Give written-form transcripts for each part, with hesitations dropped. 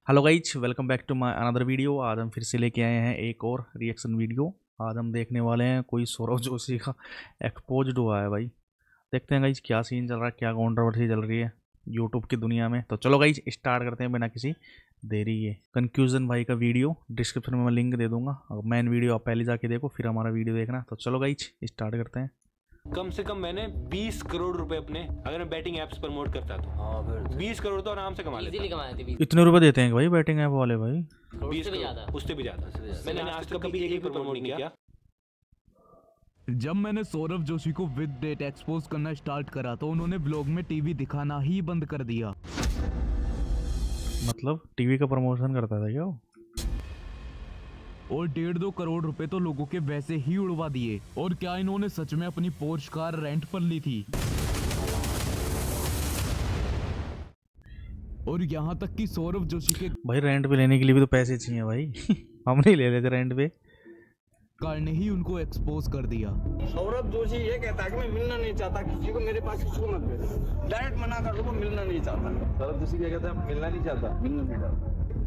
Hello guys, welcome back to my another video. आज हम फिर से लेके आए हैं एक और रिएक्शन वीडियो। आज हम देखने वाले हैं कोई सौरव जोशी का एक्सपोज्ड हुआ है भाई। देखते हैं गाइज क्या सीन चल रहा है, क्या कंट्रोवर्सी चल रही है यूट्यूब की दुनिया में। तो चलो गाइज स्टार्ट करते हैं बिना किसी देरी के। कंक्लूजन भाई का वीडियो डिस्क्रिप्शन में मैं लिंक दे दूंगा, अगर मेन वीडियो आप पहले जाके देखो फिर हमारा वीडियो देखना। तो चलो गाइज स्टार्ट करते हैं। कम से कम मैंने 20 करोड़ रुपए अपने, अगर मैं बैटिंग एप्स प्रमोट करता तो हाँ फिर 20 करोड़ तो आराम से कमा लेता। कमाए थे 20 इतने रुपए देते हैं भाई बैटिंग ऐप वाले भाई? 20 से भी ज्यादा। उससे भी ज्यादा मैंने आज तक कभी एक भी प्रमोट नहीं किया। जब मैंने सौरव जोशी को विद डेट एक्सपोज करना स्टार्ट करा तो उन्होंने व्लॉग में टीवी दिखाना ही बंद कर दिया। मतलब टीवी का प्रमोशन करता था क्या वो? और 1.5-2 करोड़ रुपए तो लोगों के वैसे ही उड़वा दिए। और क्या इन्होंने सच में अपनी पोर्श कार रेंट पर ली थी? और यहाँ तक कि सौरव जोशी के भाई रेंट पे लेने के लिए भी तो पैसे चाहिए भाई हम नहीं ले लेते रेंट पे। कार ने ही उनको एक्सपोज कर दिया। सौरभ जोशी ये कहता है कि मैं मिलना नहीं चाहता किसी को, मेरे पास किसी को मत भेजो। डायरेक्ट मना कर दो, वो मिलना नहीं चाहता। सौरभ जोशी क्या कहता है? मिलना नहीं चाहता। मिलना नहीं चाहता,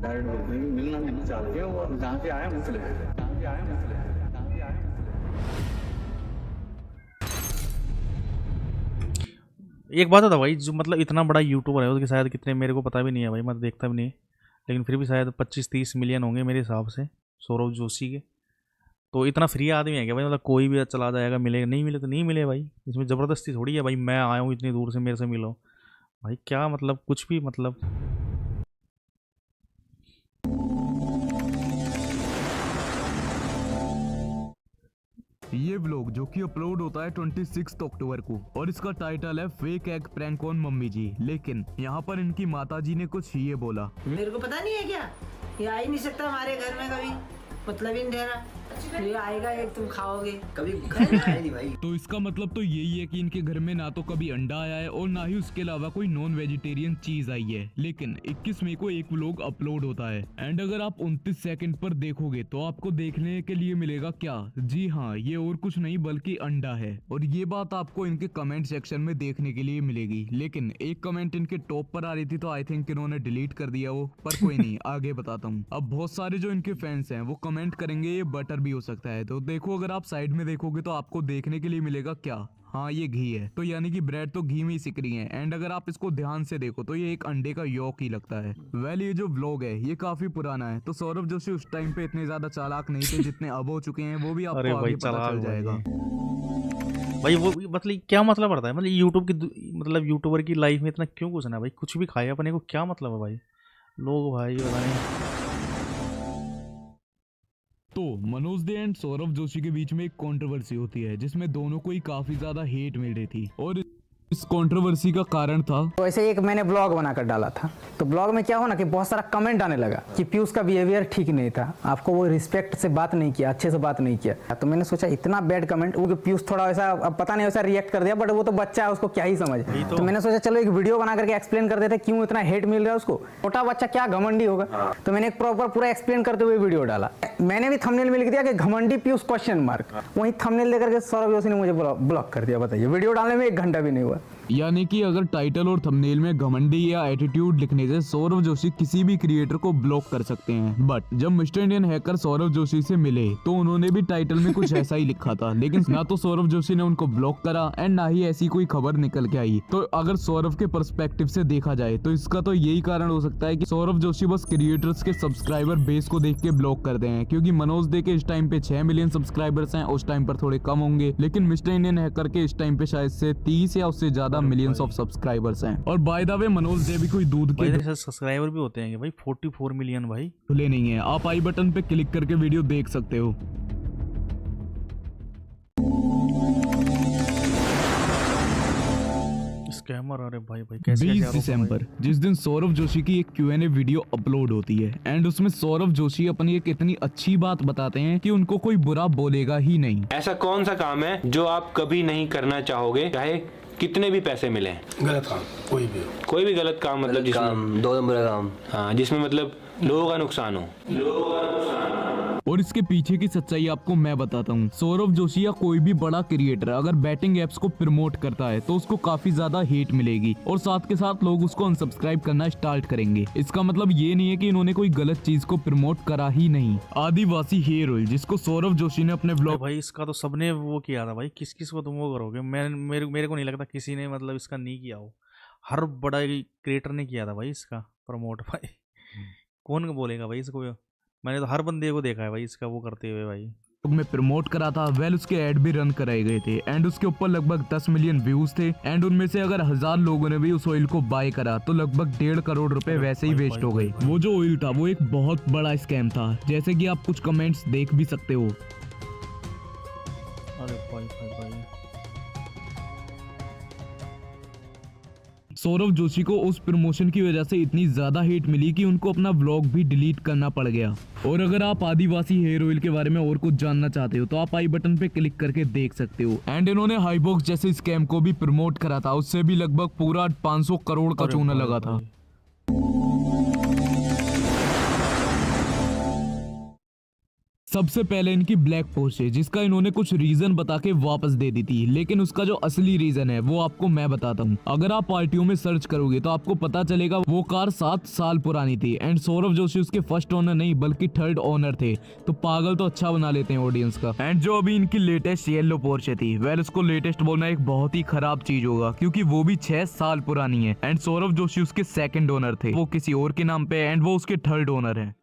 डायरेक्ट बोल देंगे मिलना नहीं चाहते। और जहाँ से आया मुझसे ले, जहाँ से आया मुझसे ले, जहाँ से आया मुझसे। एक बात होता भाई, जो मतलब इतना बड़ा यूट्यूबर है उसके शायद कितने मेरे को पता भी नहीं है भाई, मैं तो देखता भी नहीं, लेकिन फिर भी शायद 25-30 मिलियन होंगे मेरे हिसाब से सौरव जोशी के। तो इतना फ्री आदमी है क्या भाई? मतलब कोई भी चला जाएगा, मिलेगा, नहीं मिले तो नहीं मिले भाई। इसमें ज़बरदस्ती थोड़ी है भाई, मैं आया हूँ इतनी दूर से, मेरे से मिलो भाई। क्या मतलब कुछ भी मतलब। ये व्लॉग जो कि अपलोड होता है 26 अक्टूबर को और इसका टाइटल है fake egg prank on mummy ji. लेकिन यहाँ पर इनकी माता जी ने कुछ ये बोला। मेरे को पता नहीं है क्या, ये आ ही नहीं सकता हमारे घर में कभी, मतलब ही नहीं ठहरा। ये आएगा एक, तुम खाओगे कभी घर में आए नहीं भाई। तो इसका मतलब तो यही है कि इनके घर में ना तो कभी अंडा आया है और ना ही उसके अलावा कोई नॉन वेजिटेरियन चीज आई है। लेकिन 21 मई को एक व्लॉग अपलोड होता है एंड अगर आप 29 सेकंड पर देखोगे तो आपको देखने के लिए मिलेगा क्या? जी हाँ, ये और कुछ नहीं बल्कि अंडा है। और ये बात आपको इनके कमेंट सेक्शन में देखने के लिए मिलेगी। लेकिन एक कमेंट इनके टॉप पर आ रही थी तो आई थिंक इन्होंने डिलीट कर दिया वो, पर कोई नहीं आगे बताता हूँ। अब बहुत सारे जो इनके फैंस हैं वो कमेंट करेंगे ये बटर भी हो सकता है। तो देखो अगर आप साइड में देखोगे तो आपको देखने के लिए मिलेगा क्या? हाँ ये घी है, तो यानी कि ब्रेड तो घी में ही सिक रही है। एंड अगर आप इसको ध्यान से देखो तो ये एक अंडे का यॉक ही लगता है। वेल ये जो व्लॉग है ये काफी पुराना है, तो सौरभ जोशी उस टाइम पे इतने ज्यादा चालाक नहीं थे जितने अब हो चुके हैं, वो भी अरे आपको भाई आगे पता चल जाएगा। भाई वो मतलब क्या मतलब पड़ता है? मतलब यूट्यूब की मतलब यूट्यूबर की लाइफ में इतना क्यों घुसना है भाई? कुछ भी खाए अपने को, क्या मतलब है भाई? लोग भाई पता नहीं। तो मनोज दे एंड सौरभ जोशी के बीच में एक कंट्रोवर्सी होती है जिसमें दोनों को ही काफी ज्यादा हेट मिल रही थी। और इस कंट्रोवर्सी का कारण था तो ऐसे एक मैंने ब्लॉग बनाकर डाला था, तो ब्लॉग में क्या हो ना कि बहुत सारा कमेंट आने लगा कि पीयूष का बिहेवियर ठीक नहीं था, आपको वो रिस्पेक्ट से बात नहीं किया, अच्छे से बात नहीं किया। तो मैंने सोचा इतना बैड कमेंट, वो पीयूष थोड़ा वैसा, अब पता नहीं वैसा रिएक्ट कर दिया, बट वो तो बच्चा है, उसको क्या ही समझ। तो मैंने सोचा चलो एक वीडियो बना करके एक्सप्लेन कर देते क्यों इतना हेट मिल रहा है उसको। छोटा बच्चा क्या घमंडी होगा, तो मैंने एक प्रॉपर पूरा एक्सप्लेन करते हुए वीडियो डाला। मैंने भी थंबनेल में लिख दिया कि घमंडी पीयूष क्वेश्चन मार्क। वही थंबनेल देकर के सौरभ जोशी ने मुझे ब्लॉक कर दिया। बताइए, वीडियो डालने में 1 घंटा भी नहीं हुआ। यानी कि अगर टाइटल और थंबनेल में घमंडी या एटीट्यूड लिखने से सौरव जोशी किसी भी क्रिएटर को ब्लॉक कर सकते हैं, बट जब mister Indian hacker Saurav Joshi से मिले तो उन्होंने भी टाइटल में कुछ ऐसा ही लिखा था। लेकिन ना तो सौरव जोशी ने उनको ब्लॉक करा एंड ना ही ऐसी कोई खबर निकल के आई। तो अगर सौरव के पर्सपेक्टिव से देखा जाए तो इसका तो यही कारण हो सकता है कि सौरव जोशी बस क्रिएटर्स के सब्सक्राइबर बेस को देख के ब्लॉक करते हैं, क्योंकि मनोज दे के इस टाइम पे 6 मिलियन सब्सक्राइबर्स हैं, उस टाइम पर थोड़े कम होंगे। लेकिन मिस्टर इंडियन हैकर के इस टाइम पे शायद से 30 या उससे ज्यादा मिलियंस ऑफ सब्सक्राइबर्स हैं। और बाय द वे मनोज दे भी कोई दूध के सब्सक्राइबर भी होते हैं भाई, 44 मिलियन भाई। खुले नहीं है। आप आई बटन पे क्लिक करके वीडियो देख सकते हो। स्कैमर, अरे भाई भाई कैसे 20 दिसंबर जिस दिन सौरभ जोशी की एक Q&A वीडियो अपलोड होती है एंड उसमें सौरभ जोशी अपनी एक इतनी अच्छी बात बताते हैं कि उनको कोई बुरा बोलेगा ही नहीं। ऐसा कौन सा काम है जो आप कभी नहीं करना चाहोगे, चाहे कितने भी पैसे मिले? गलत काम कोई भी गलत काम, मतलब जिसमें 2 नंबर का काम। हाँ, जिसमें मतलब लोगों का नुकसान हो। और इसके पीछे की सच्चाई आपको मैं बताता हूँ। सौरभ जोशी या कोई भी बड़ा क्रिएटर अगर बैटिंग एप्स को प्रमोट करता है तो उसको काफी ज्यादा हेट मिलेगी और साथ के साथ लोग उसको अनसब्सक्राइब करना स्टार्ट करेंगे। इसका मतलब ये नहीं है कि इन्होंने कोई गलत चीज को प्रमोट करा ही नहीं। आदिवासी हेयर ऑयल जिसको सौरभ जोशी ने अपने व्लॉग भाई इसका तो सबने वो किया था भाई, किस किस को तुम वो करोगे? मेरे को नहीं लगता किसी ने मतलब इसका नहीं किया हो। हर बड़ा क्रिएटर ने किया था भाई इसका प्रमोट भाई। कौन बोलेगा भाई इसको? मैंने तो हर बंदे को देखा है भाई इसका वो करते हुए भाई। में प्रमोट करा था। वेल उसके ऐड भी रन कराए गए थे एंड उसके ऊपर लगभग 10 मिलियन व्यूज थे एंड उनमें से अगर 1000 लोगों ने भी उस ऑयल को बाय करा तो लगभग 1.5 करोड़ रुपए वैसे ही वेस्ट हो गए। वो जो ऑयल था वो एक बहुत बड़ा स्कैम था, जैसे कि आप कुछ कमेंट्स देख भी सकते हो। अरे भाई सौरभ जोशी को उस प्रमोशन की वजह से इतनी ज्यादा हेट मिली कि उनको अपना व्लॉग भी डिलीट करना पड़ गया। और अगर आप आदिवासी हेयर ऑयल के बारे में और कुछ जानना चाहते हो तो आप आई बटन पे क्लिक करके देख सकते हो। एंड इन्होंने हाईबॉक्स जैसे स्कैम को भी प्रमोट करा था, उससे भी लगभग पूरा 500 करोड़ का चूना लगा था। सबसे पहले इनकी ब्लैक पोस्ट है जिसका इन्होंने कुछ रीजन बता के वापस दे दी थी, लेकिन उसका जो असली रीजन है वो आपको मैं बताता हूँ। अगर आप पार्टियों में सर्च करोगे तो आपको पता चलेगा वो कार 7 साल पुरानी थी एंड सौरभ जोशी उसके फर्स्ट ओनर नहीं बल्कि 3rd ओनर थे। तो पागल तो अच्छा बना लेते हैं ऑडियंस का। एंड जो अभी इनकी लेटेस्ट येलो पोर्शे थी, वेल उसको लेटेस्ट बोलना एक बहुत ही खराब चीज होगा क्योंकि वो भी 6 साल पुरानी है एंड सौरभ जोशी उसके 2nd ओनर थे, वो किसी और के नाम पे एंड वो उसके 3rd ओनर है।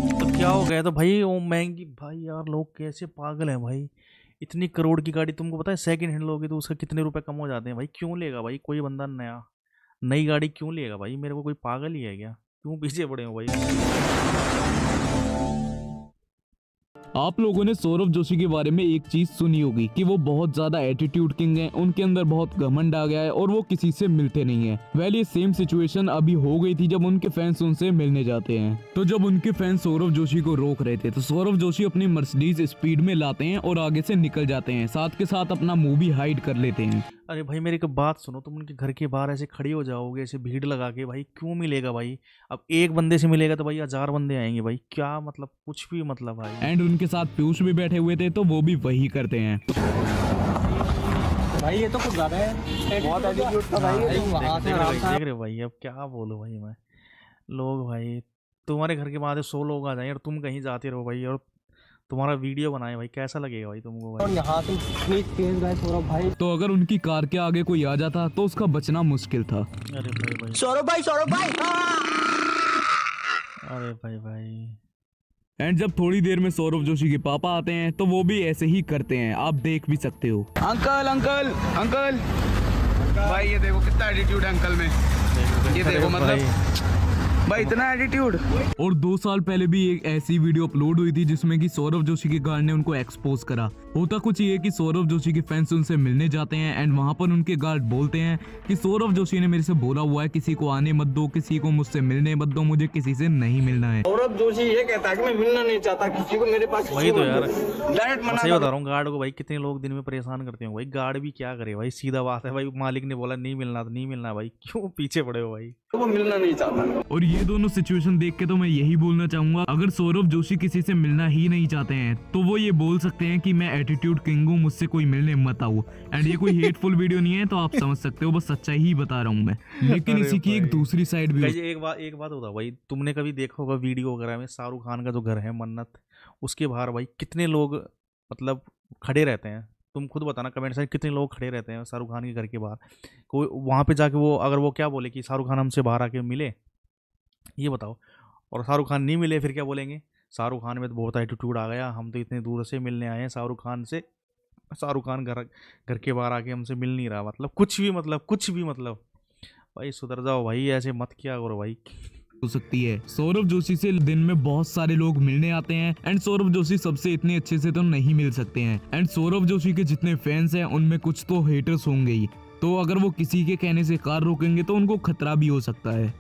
तो क्या हो गया? तो भाई वो महंगी भाई यार, लोग कैसे पागल हैं भाई। इतनी करोड़ की गाड़ी तुमको पता है सेकंड हैंड लोगे तो उसका कितने रुपए कम हो जाते हैं भाई। क्यों लेगा भाई कोई बंदा नई गाड़ी क्यों लेगा भाई? मेरे को कोई पागल ही है क्या? क्यों पीछे पड़े हो भाई? आप लोगों ने सौरभ जोशी के बारे में एक चीज सुनी होगी कि वो बहुत ज्यादा एटीट्यूड किंग हैं, उनके अंदर बहुत घमंड आ गया है और वो किसी से मिलते नहीं है। वेल ये सेम सिचुएशन अभी हो गई थी जब उनके फैंस उनसे मिलने जाते हैं। तो जब उनके फैंस सौरभ जोशी को रोक रहे थे तो सौरभ जोशी अपनी मर्सिडीज स्पीड में लाते हैं और आगे से निकल जाते हैं, साथ के साथ अपना मुंह भी हाइड कर लेते हैं। अरे भाई मेरी एक बात सुनो, तुम उनके घर के बाहर ऐसे खड़े हो जाओगे ऐसे भीड़ लगा के, भाई क्यों मिलेगा भाई? अब एक बंदे से मिलेगा तो भाई 1000 बंदे आएंगे भाई, क्या मतलब? कुछ भी मतलब भाई। एंड उनके साथ पीयूष भी बैठे हुए थे तो वो भी वही करते हैं। भाई ये तो कुछ ज्यादा है, बहुत एटीट्यूड था भाई। वहां से देख रहे हो भाई, अब क्या बोलूं भाई मैं। लोग भाई तुम्हारे घर के बाहर 100 लोग आ जाएंगे और तुम कहीं जाते रहो भाई और तुम्हारा वीडियो बनाए भाई, कैसा लगेगा भाई तुमको भाई? और यहाँ से इतनी तेज गए सौरभ भाई। तो अगर उनकी कार के आगे कोई आ जाता तो उसका बचना मुश्किल था। अरे भाई सौरभ भाई अरे भाई एंड जब थोड़ी देर में सौरभ जोशी के पापा आते हैं तो वो भी ऐसे ही करते हैं, आप देख भी सकते हो। अंकल अंकल अंकल भाई ये देखो कितना एटीट्यूड है अंकल में, ये देखो मतलब भाई इतना एटीट्यूड। और 2 साल पहले भी एक ऐसी वीडियो अपलोड हुई थी जिसमें कि सौरभ जोशी के गार्ड ने उनको एक्सपोज करा। होता कुछ ये कि सौरभ जोशी के फैंस उनसे मिलने जाते हैं एंड वहां पर उनके गार्ड बोलते हैं कि सौरभ जोशी ने मेरे से बोला हुआ है किसी को आने मत दो, किसी को मुझसे मिलने मत दो, मुझे किसी से नहीं मिलना है। सौरभ जोशी ये कहता है कि मैं मिलना नहीं चाहता किसी को, मेरे पास वही तो यार डायरेक्ट मना सही बता रहा हूँ। गार्ड को भाई कितने लोग दिन में परेशान करते हो भाई, गार्ड भी क्या करे भाई, सीधा बात है भाई। मालिक ने बोला नहीं मिलना तो नहीं मिलना भाई, क्यों पीछे पड़े हो भाई? वो मिलना नहीं चाहता। और ये दोनों सिचुएशन देख के तो मैं यही बोलना चाहूंगा, अगर सौरभ जोशी किसी से मिलना ही नहीं चाहते हैं तो वो ये बोल सकते हैं कि मैं एटीट्यूड किंग हूँ, मुझसे कोई मिलने मत आओ। एंड ये कोई हेटफुल वीडियो नहीं है तो आप समझ सकते हो, बस सच्चाई ही बता रहा हूँ मैं। लेकिन इसी की एक दूसरी साइड भी एक बात होता भाई, तुमने कभी देखा होगा वीडियो वगैरह में शाहरुख खान का जो घर है मन्नत, उसके बाहर भाई कितने लोग मतलब खड़े रहते हैं? तुम खुद बताना कमेंट से, कितने लोग खड़े रहते हैं शाहरुख खान के घर के बाहर? कोई वहाँ पे जाके वो अगर वो क्या बोले कि शाहरुख खान हमसे बाहर आके मिले, ये बताओ। और शाहरुख खान नहीं मिले फिर क्या बोलेंगे? शाहरुख खान में तो बहुत एटीट्यूड आ गया, हम तो इतने दूर से मिलने आए हैं शाहरुख खान से, शाहरुख खान घर के बाहर आके हमसे मिल नहीं रहा। मतलब कुछ भी मतलब भाई सुधर जाओ भाई, ऐसे मत किया करो भाई। हो सकती है। सौरभ जोशी से दिन में बहुत सारे लोग मिलने आते हैं एंड सौरभ जोशी सबसे इतने अच्छे से तो नहीं मिल सकते हैं। एंड सौरभ जोशी के जितने फैंस हैं उनमें कुछ तो हेटर्स होंगे ही, तो अगर वो किसी के कहने से कार रोकेंगे तो उनको खतरा भी हो सकता है।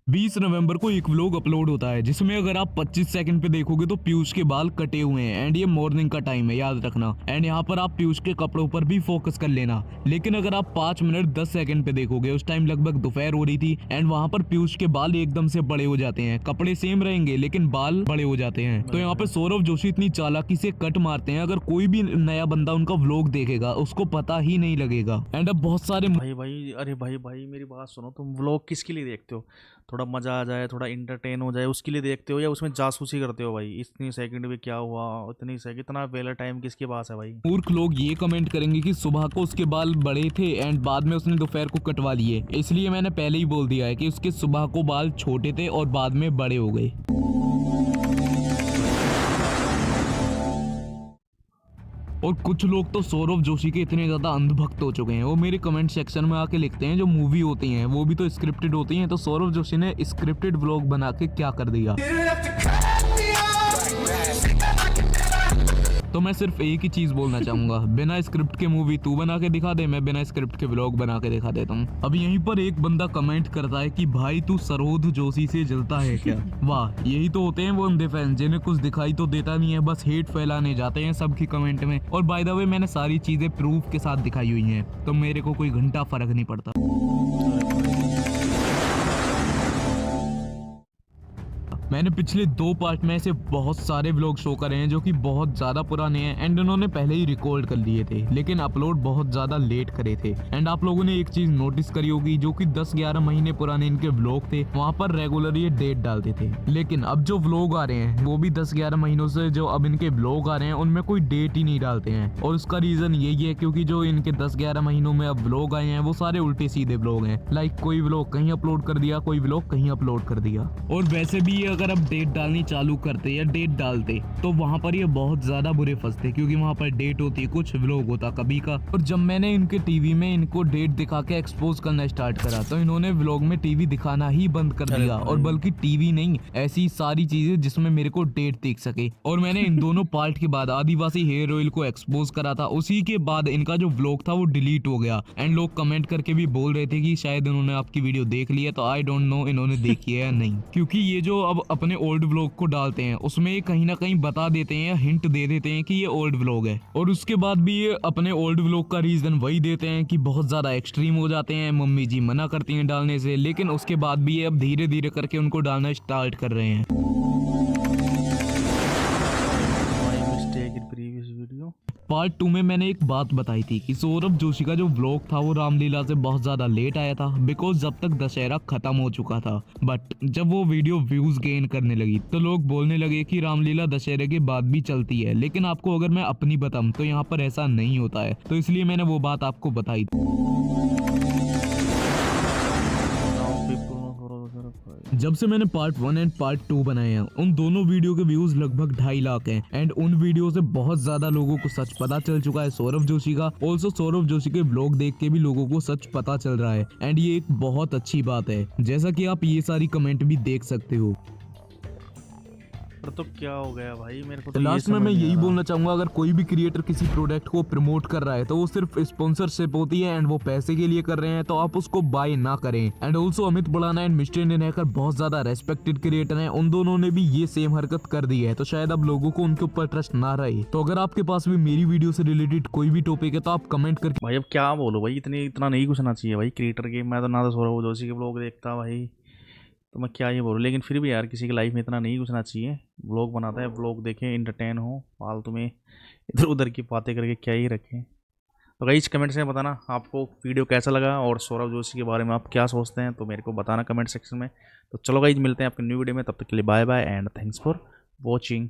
20 नवंबर को एक व्लॉग अपलोड होता है जिसमें अगर आप 25 सेकंड पे देखोगे तो पीयूष के बाल कटे हुए हैं एंड ये मॉर्निंग का टाइम है, याद रखना। एंड यहाँ पर आप पीयूष के कपड़ों पर भी फोकस कर लेना। लेकिन अगर आप 5 मिनट 10 सेकंड पे देखोगे, उस टाइम लगभग दोपहर हो रही थी एंड वहाँ पर पीयूष के बाल एकदम से बड़े हो जाते हैं। कपड़े सेम रहेंगे लेकिन बाल बड़े हो जाते हैं। तो यहाँ पे सौरभ जोशी इतनी चालाकी से कट मारते हैं, अगर कोई भी नया बंदा उनका व्लॉग देखेगा उसको पता ही नहीं लगेगा। एंड अब बहुत सारे भाई अरे भाई मेरी बात सुनो, तुम व्लॉग किसके लिए देखते हो? थोड़ा मज़ा आ जाए, थोड़ा इंटरटेन हो जाए उसके लिए देखते हो, या उसमें जासूसी करते हो? भाई इतनी सेकंड में क्या हुआ, इतनी सेकंड, इतना वेला टाइम किसके पास है भाई? मूर्ख लोग ये कमेंट करेंगे कि सुबह को उसके बाल बड़े थे एंड बाद में उसने दोपहर को कटवा लिए। इसलिए मैंने पहले ही बोल दिया है कि उसके सुबह को बाल छोटे थे और बाद में बड़े हो गए। और कुछ लोग तो सौरभ जोशी के इतने ज्यादा अंधभक्त हो चुके हैं, वो मेरे कमेंट सेक्शन में आके लिखते हैं जो मूवी होती हैं वो भी तो स्क्रिप्टेड होती हैं, तो सौरभ जोशी ने स्क्रिप्टेड व्लॉग बना के क्या कर दिया। तो मैं सिर्फ एक ही चीज बोलना चाहूंगा, बिना स्क्रिप्ट के मूवी तू बना के दिखा दे, मैं बिना स्क्रिप्ट के व्लॉग बना के दिखा देता हूँ। अब यहीं पर एक बंदा कमेंट करता है कि भाई तू सरोध जोशी से जलता है क्या? वाह, यही तो होते हैं वो अंधे फैन जिन्हें कुछ दिखाई तो देता नहीं है, बस हेट फैलाने जाते हैं सबकी कमेंट में। और बाय द वे मैंने सारी चीजें प्रूफ के साथ दिखाई हुई हैं, तो मेरे को कोई घंटा फर्क नहीं पड़ता। मैंने पिछले 2 पार्ट में ऐसे बहुत सारे व्लॉग शो करे हैं जो कि बहुत ज्यादा पुराने हैं एंड उन्होंने पहले ही रिकॉर्ड कर लिए थे, लेकिन अपलोड बहुत ज्यादा लेट करे थे। एंड आप लोगों ने एक चीज नोटिस करी होगी, जो कि 10-11 महीने पुराने इनके व्लॉग थे, वहां पर रेगुलर ये डेट डालते थे। लेकिन अब जो व्लॉग आ रहे हैं वो भी 10-11 महीनों से जो अब इनके व्लॉग आ रहे हैं उनमें कोई डेट ही नहीं डालते हैं। और उसका रीजन यही है क्योंकि जो इनके 10-11 महीनों में अब व्लॉग आए हैं वो सारे उल्टे सीधे व्लॉग हैं। लाइक कोई व्लॉग कहीं अपलोड कर दिया, कोई व्लॉग कहीं अपलोड कर दिया। और वैसे भी अगर अब डेट डालनी चालू करते या डेट डालते तो वहां पर ये बहुत ज्यादा बुरे फंसते, क्योंकि वहां पर डेट होती है, कुछ व्लॉग होता कभी का। और जब मैंने इनके टीवी में इनको डेट दिखा के एक्सपोज करना स्टार्ट करा तो इन्होंने व्लॉग में टीवी दिखाना ही बंद कर दिया। और बल्कि टीवी नहीं, ऐसी सारी चीजें जिसमें मेरे को डेट दिख सके। और मैंने इन दोनों पार्ट के बाद आदिवासी हेयर ऑयल को एक्सपोज करा था, उसी के बाद इनका जो व्लॉग था वो डिलीट हो गया। एंड लोग कमेंट करके भी बोल रहे थे कि शायद इन्होंने आपकी वीडियो देख ली है, तो आई डोंट नो इन्होंने देखी है या नहीं, क्योंकि ये जो अब अपने ओल्ड व्लॉग को डालते हैं उसमें ये कहीं ना कहीं बता देते हैं या हिंट दे देते हैं कि ये ओल्ड व्लॉग है। और उसके बाद भी ये अपने ओल्ड व्लॉग का रीजन वही देते हैं कि बहुत ज्यादा एक्सट्रीम हो जाते हैं, मम्मी जी मना करती हैं डालने से। लेकिन उसके बाद भी ये अब धीरे धीरे करके उनको डालना स्टार्ट कर रहे हैं। पार्ट 2 में मैंने एक बात बताई थी कि सौरभ जोशी का जो व्लॉग था वो रामलीला से बहुत ज्यादा लेट आया था, बिकॉज जब तक दशहरा खत्म हो चुका था। बट जब वो वीडियो व्यूज गेन करने लगी तो लोग बोलने लगे कि रामलीला दशहरे के बाद भी चलती है। लेकिन आपको अगर मैं अपनी बताऊं तो यहाँ पर ऐसा नहीं होता है, तो इसलिए मैंने वो बात आपको बताई थी। जब से मैंने पार्ट 1 एंड पार्ट 2 बनाए हैं उन दोनों वीडियो के व्यूज लगभग 2.5 लाख हैं। एंड उन वीडियो से बहुत ज्यादा लोगों को सच पता चल चुका है सौरभ जोशी का। ऑल्सो सौरभ जोशी के ब्लॉग देख के भी लोगों को सच पता चल रहा है एंड ये एक बहुत अच्छी बात है, जैसा कि आप ये सारी कमेंट भी देख सकते हो। तो क्या हो गया भाई, मेरे को तो लास्ट में मैं यही बोलना चाहूंगा, अगर कोई भी क्रिएटर किसी प्रोडक्ट को प्रमोट कर रहा है तो वो सिर्फ स्पॉन्सरशिप होती है एंड वो पैसे के लिए कर रहे हैं, तो आप उसको बाय ना करें। And also Amit Badana and mister Indian hacker बहुत ज्यादा रेस्पेक्टेड क्रिएटर हैं, उन दोनों ने भी ये सेम हरकत कर दी है, तो शायद अब लोगों को उनके ऊपर ट्रस्ट ना रहे। तो अगर आपके पास भी मेरी वीडियो से रिलेटेड कोई भी टॉपिक है तो आप कमेंट करके भाई अब क्या बोलो भाई, इतना नहीं घुसना चाहिए भाई क्रिएटर के। मैं तो ना तो सौरभ जोशी के ब्लॉग देखता भाई, तो मैं क्या ही बोलूँ। लेकिन फिर भी यार किसी की लाइफ में इतना नहीं घुसना चाहिए। व्लॉग बनाता है, व्लॉग देखें, इंटरटेन हो, फालतू में इधर उधर की बातें करके क्या ही रखें। तो गाइस कमेंट्स में बताना आपको वीडियो कैसा लगा और सौरभ जोशी के बारे में आप क्या सोचते हैं, तो मेरे को बताना कमेंट सेक्शन में। तो चलो गाइस मिलते हैं आपके न्यू वीडियो में, तब तक के लिए bye bye and thanks for watching.